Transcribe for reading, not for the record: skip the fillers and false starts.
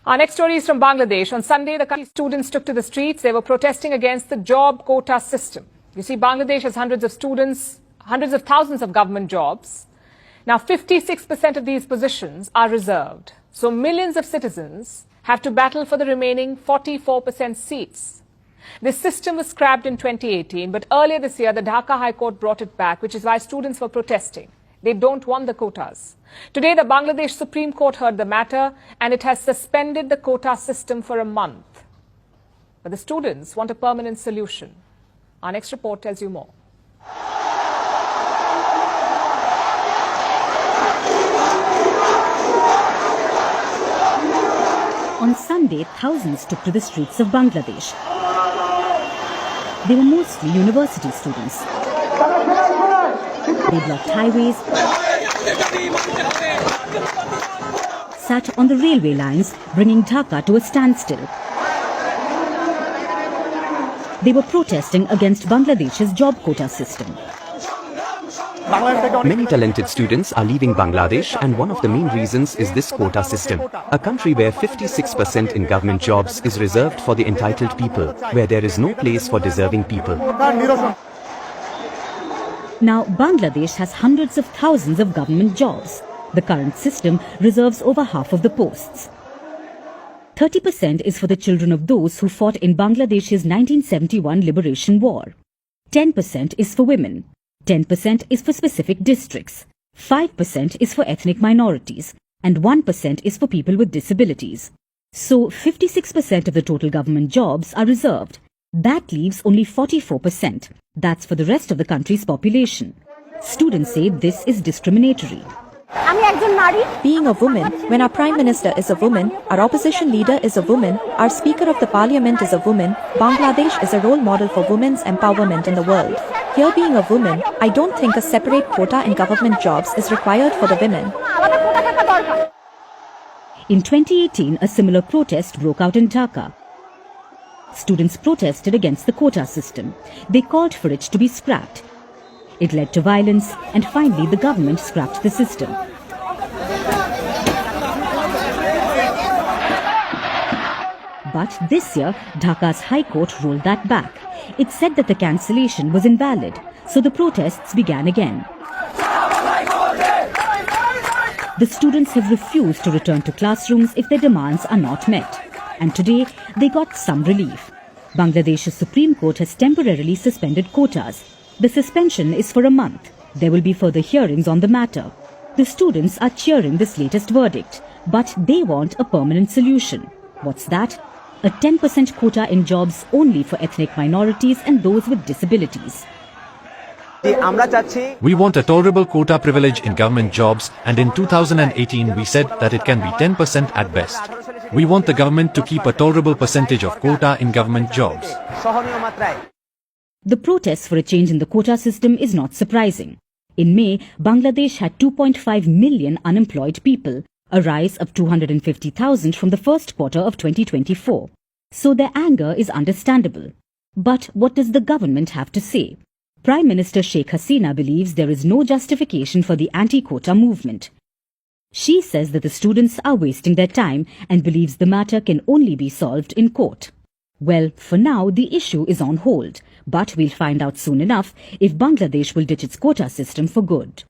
Our next story is from Bangladesh. On Sunday, the country's students took to the streets. They were protesting against the job quota system. You see, Bangladesh has hundreds of students, hundreds of thousands of government jobs. Now, 56% of these positions are reserved. So millions of citizens have to battle for the remaining 44% seats. This system was scrapped in 2018, but earlier this year, the Dhaka High Court brought it back, which is why students were protesting. They don't want the quotas. Today, the Bangladesh Supreme Court heard the matter and it has suspended the quota system for a month. But the students want a permanent solution. Our next report tells you more. On Sunday, thousands took to the streets of Bangladesh. They were mostly university students. They blocked highways, sat on the railway lines, bringing Dhaka to a standstill. They were protesting against Bangladesh's job quota system. Many talented students are leaving Bangladesh, and one of the main reasons is this quota system. A country where 56% in government jobs is reserved for the entitled people, where there is no place for deserving people. Now, Bangladesh has hundreds of thousands of government jobs. The current system reserves over half of the posts. 30% is for the children of those who fought in Bangladesh's 1971 Liberation War. 10% is for women. 10% is for specific districts. 5% is for ethnic minorities. And 1% is for people with disabilities. So, 56% of the total government jobs are reserved. That leaves only 44%. That's for the rest of the country's population. Students say this is discriminatory. Being a woman, when our Prime Minister is a woman, our opposition leader is a woman, our Speaker of the Parliament is a woman, Bangladesh is a role model for women's empowerment in the world. Here being a woman, I don't think a separate quota in government jobs is required for the women. In 2018, a similar protest broke out in Dhaka. Students protested against the quota system. They called for it to be scrapped. It led to violence, and finally the government scrapped the system. But this year, Dhaka's High Court rolled that back. It said that the cancellation was invalid, so the protests began again. The students have refused to return to classrooms if their demands are not met. And today, they got some relief. Bangladesh's Supreme Court has temporarily suspended quotas. The suspension is for a month. There will be further hearings on the matter. The students are cheering this latest verdict, but they want a permanent solution. What's that? A 10% quota in jobs only for ethnic minorities and those with disabilities. We want a tolerable quota privilege in government jobs, and in 2018 we said that it can be 10% at best. We want the government to keep a tolerable percentage of quota in government jobs. The protest for a change in the quota system is not surprising. In May, Bangladesh had 2.5 million unemployed people, a rise of 250,000 from the first quarter of 2024. So their anger is understandable. But what does the government have to say? Prime Minister Sheikh Hasina believes there is no justification for the anti-quota movement. She says that the students are wasting their time and believes the matter can only be solved in court. Well, for now, the issue is on hold, but we'll find out soon enough if Bangladesh will ditch its quota system for good.